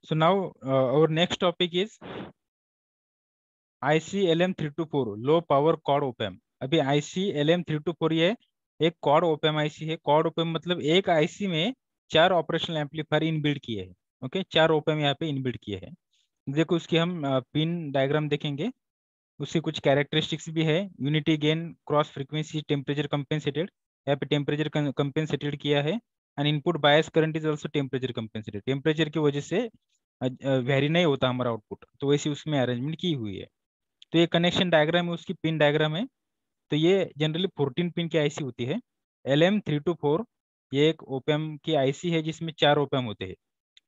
So now our next topic is IC-LM324 low power quad ओपैम। अभी IC-LM324 ये एक quad ओपैम IC है। Quad ओपैम मतलब एक आईसी में 4 ऑपरेशनल एम्पलीफायर इनबिल्ड किए हैं। ओके, 4 ओपैम यहाँ पे इनबिल्ड किए हैं। देखो उसकी हम पिन डायग्राम देखेंगे। उसकी कुछ कैरेक्टरिस्टिक्स भी है। Unity gain, cross frequency, temperature compensated. यहाँ पे टेम्परेचर कंपेंसेटेड किया है। And input bias current is also temperature compensated. Temperature की वजह से वेरी नहीं होता हमारा आउटपुट, तो वैसे उसमें अरेंजमेंट की हुई है। तो ये कनेक्शन डायग्राम है, उसकी पिन डायग्राम है। तो ये जनरली 14 पिन की आईसी होती है। LM324 ये एक ओपैम की आईसी है जिसमें 4 ओपैम होते हैं।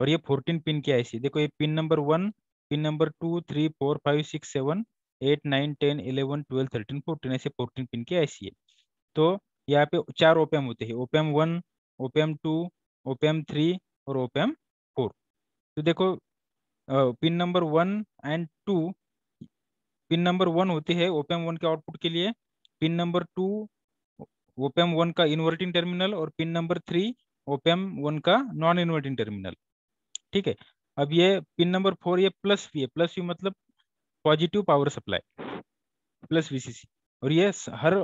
और ये 14 पिन की आईसी। देखो ये पिन नंबर 1, पिन नंबर 2, 3, 4, 5, 6, 7, 8, 9, 10, 11, 12, 13, 14 ऐसे 14 पिन की आईसी है। तो यहाँ पे 4 ओपैम होते हैं, ओपैम 1, ओपैम 2, ओपैम 3 और ओपैम 4। तो देखो पिन नंबर 1 और 2, पिन नंबर 1 होती है ओपैम 1 के आउटपुट के लिए। पिन नंबर 2 ओपैम 1 का इन्वर्टिंग टर्मिनल, और पिन नंबर 3 ओपैम 1 का नॉन इन्वर्टिंग टर्मिनल। ठीक है। अब ये पिन नंबर 4 ये प्लस वी है। प्लस वी मतलब positive power supply, plus VCC. और ये हर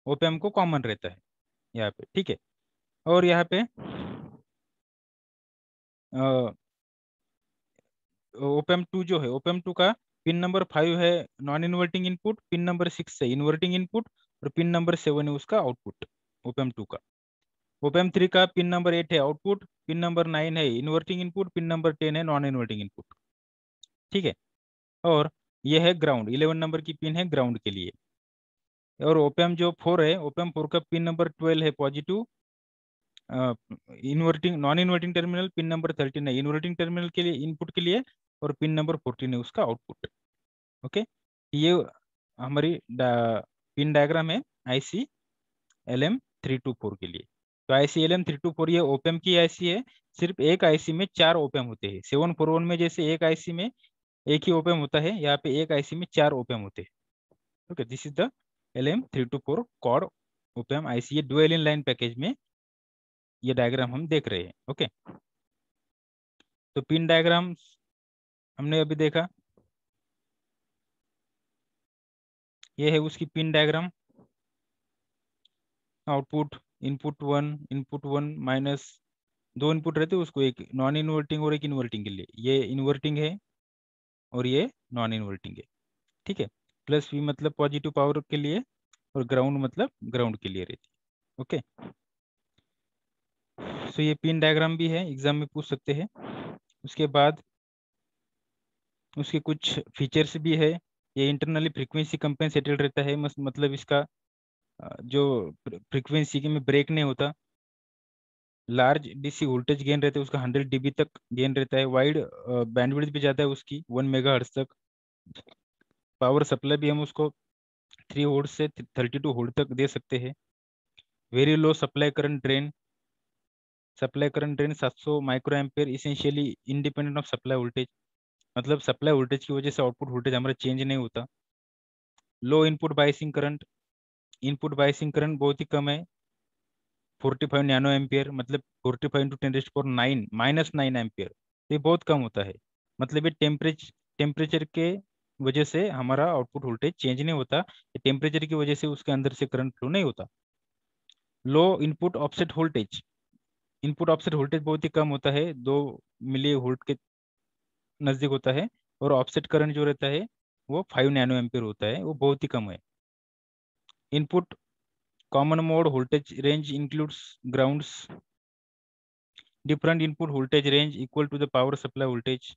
ओपैम को कॉमन रहता है यहाँ पे। ठीक है। और यहाँ पे ओपैम 2 जो है, ओपैम 2 का पिन नंबर 5 है non inverting input, pin number 6 है इन्वर्टिंग इनपुट, और पिन नंबर 7 है उसका आउटपुट ओपैम 2 का। ओपैम 3 का पिन नंबर 8 है आउटपुट, पिन नंबर 9 है इन्वर्टिंग इनपुट, पिन नंबर 10 है नॉन इन्वर्टिंग इनपुट। ठीक है। और ये है ग्राउंड, 11 नंबर की पिन है ग्राउंड के लिए। और ओपैम जो 4 है, ओपैम 4 का पिन नंबर 12 है positive inverting non inverting terminal, pin number 13 है इन्वर्टिंग टर्मिनल के लिए इनपुट के लिए, और पिन नंबर 14 है उसका आउटपुट। ओके। ये हमारी पिन डायग्राम है IC-LM324 के लिए। तो IC-LM324 ये ओपैम की आईसी है। सिर्फ एक आईसी में 4 ओपैम होते हैं। 741 में जैसे एक आईसी में एक ही ओपैम होता है, यहाँ पे एक आईसी में 4 ओपैम होते हैं। Okay, this is the LM324 quad ओपैम IC. ये डुअल इन लाइन पैकेज में ये डायग्राम हम देख रहे हैं। ओके। तो पिन डायग्राम हमने अभी देखा, ये है उसकी pin diagram. Output input one minus, दो इनपुट रहते हैं उसको, एक नॉन इन्वर्टिंग और एक इन्वर्टिंग के लिए। ये इन्वर्टिंग है और ये नॉन इन्वर्टिंग है। ठीक है। प्लस वी मतलब पॉजिटिव पावर के लिए, और ग्राउंड मतलब ग्राउंड के लिए रहती है। ओके। सो ये पिन डायग्राम भी है, एग्जाम में पूछ सकते हैं। उसके बाद उसके कुछ फीचर्स भी है। ये इंटरनली फ्रीक्वेंसी कंपेंसेटेड रहता है। मतलब इसका जो फ्रीक्वेंसी में ब्रेक नहीं होता। लार्ज डीसी वोल्टेज गेन रहता है उसका, 100 dB तक गेन रहता है। वाइड बैंडविड्थ भी जाता है उसकी 1 मेगाहर्ट्ज तक। पावर सप्लाई भी हम उसको 3 वोल्ट से 32 वोल्ट तक दे सकते हैं। Very low supply current drain 700 micro ampere, essentially independent of supply voltage. मतलब सप्लाई वोल्टेज की वजह से आउटपुट वोल्टेज हमारा चेंज नहीं होता। लो इनपुट बाइसिंग करंट बहुत ही कम है, 45 नैनो एम्पियर। मतलब 45 इंटू 10⁹ -9 एम्पियर। ये बहुत कम होता है। मतलब ये टेम्परेचर के वजह से हमारा आउटपुट वोल्टेज चेंज नहीं होता। टेम्परेचर की वजह से उसके अंदर से करंट फ्लो नहीं होता। लो इनपुट ऑफसेट वोल्टेज बहुत ही कम होता है, 2 मिली वोल्ट के नज़दीक होता है। और ऑफसेट करंट जो रहता है वो 5 नैनो एम्पियर होता है, वो बहुत ही कम है। Input common mode voltage range includes grounds. Different input voltage range equal to the power supply voltage.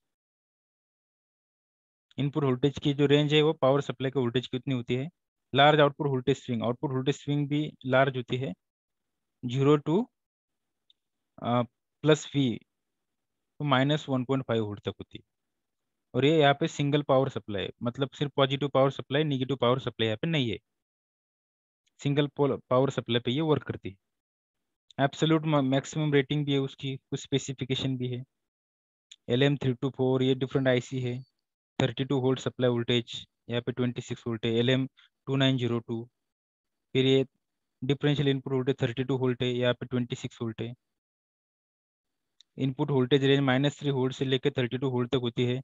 Input voltage की जो रेंज है वो पावर सप्लाई के वोल्टेज की उतनी होती है। लार्ज आउटपुट वोल्टेज स्विंग भी लार्ज होती है, 0 to प्लस वी तो -1.5 वोल्ट तक होती है। और ये यहाँ पे सिंगल पावर सप्लाई है, मतलब सिर्फ positive power supply, negative power supply यहाँ पे नहीं है। सिंगल पावर सप्लाई पे ये वर्क करती है। एब्सोल्यूट मैक्सिमम रेटिंग भी है उसकी, कुछ स्पेसिफिकेशन भी है। LM324 ये डिफरेंट आईसी है। 32 वोल्ट सप्लाई वोल्टेज, यहाँ पे 26 वोल्ट है। LM2902, फिर ये डिफरेंशियल इनपुट वोल्टेज 32 वोल्ट है, यहाँ पे 26 वोल्ट है। इनपुट वोल्टेज रेंज -3 वोल्ट से लेकर 32 वोल्ट तक होती है।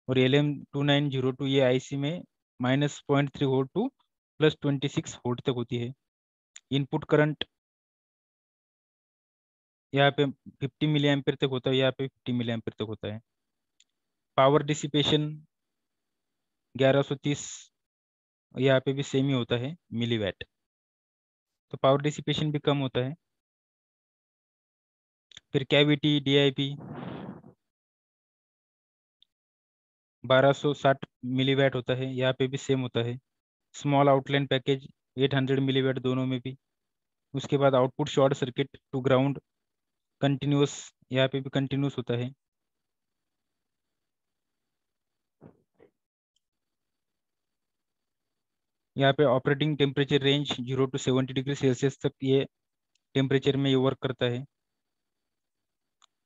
और LM2902 ये आईसी में -0.3 वोल्ट टू +26 वोल्ट तक होती है। इनपुट करंट यहाँ पे 50 मिली एम्पेयर तक होता है, यहाँ पे 50 मिली एम्पेयर तक होता है। पावर डिसिपेशन 1130, यहाँ पे भी सेम ही होता है, मिलीवैट। तो पावर डिसिपेशन भी कम होता है। फिर कैविटी DIP 1260 मिलीवैट होता है, यहाँ पे भी सेम होता है। स्मॉल आउटलाइन पैकेज 800 मिलीवैट दोनों में भी। उसके बाद output short circuit to ground continuous, यहाँ पे भी कंटिन्यूस होता है। यहाँ पे operating temperature range 0 to 70 degree Celsius तक ये टेम्परेचर में ये वर्क करता है।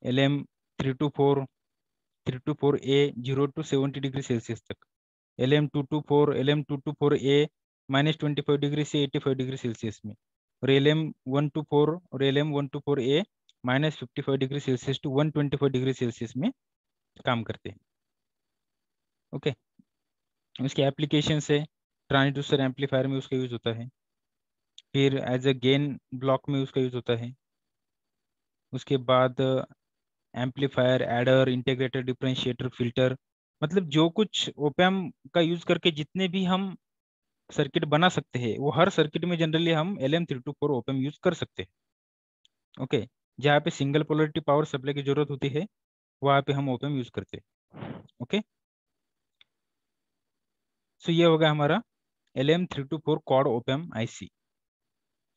LM324A 0 to 70 डिग्री सेल्सियस तक। LM224A -25 डिग्री से 85 डिग्री सेल्सियस में। और LM124A -55 degree Celsius to 125 degree Celsius में काम करते हैं। ओके, उसके एप्लीकेशन से ट्रांसड्यूसर एम्पलीफायर में उसका यूज होता है। फिर एज अ गेन ब्लॉक में उसका यूज होता है। उसके बाद amplifier, adder, integrated differentiator, filter, मतलब जो कुछ ओपैम का यूज करके जितने भी हम सर्किट बना सकते हैं, वो हर सर्किट में जनरली हम LM324 ओपैम यूज कर सकते हैं। ओके, जहाँ पे सिंगल पोलरिटी पावर सप्लाई की जरूरत होती है वहाँ पे हम ओपैम यूज करते हैं। ओके, सो ये होगा हमारा LM324 क्वाड ओपैम आईसी।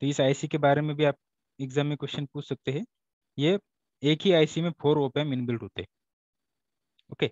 तो इस आईसी के बारे में भी आप एग्जाम में क्वेश्चन पूछ सकते हैं। ये एक ही आईसी में 4 ओपैम इनबिल्ट होते हैं। ओके,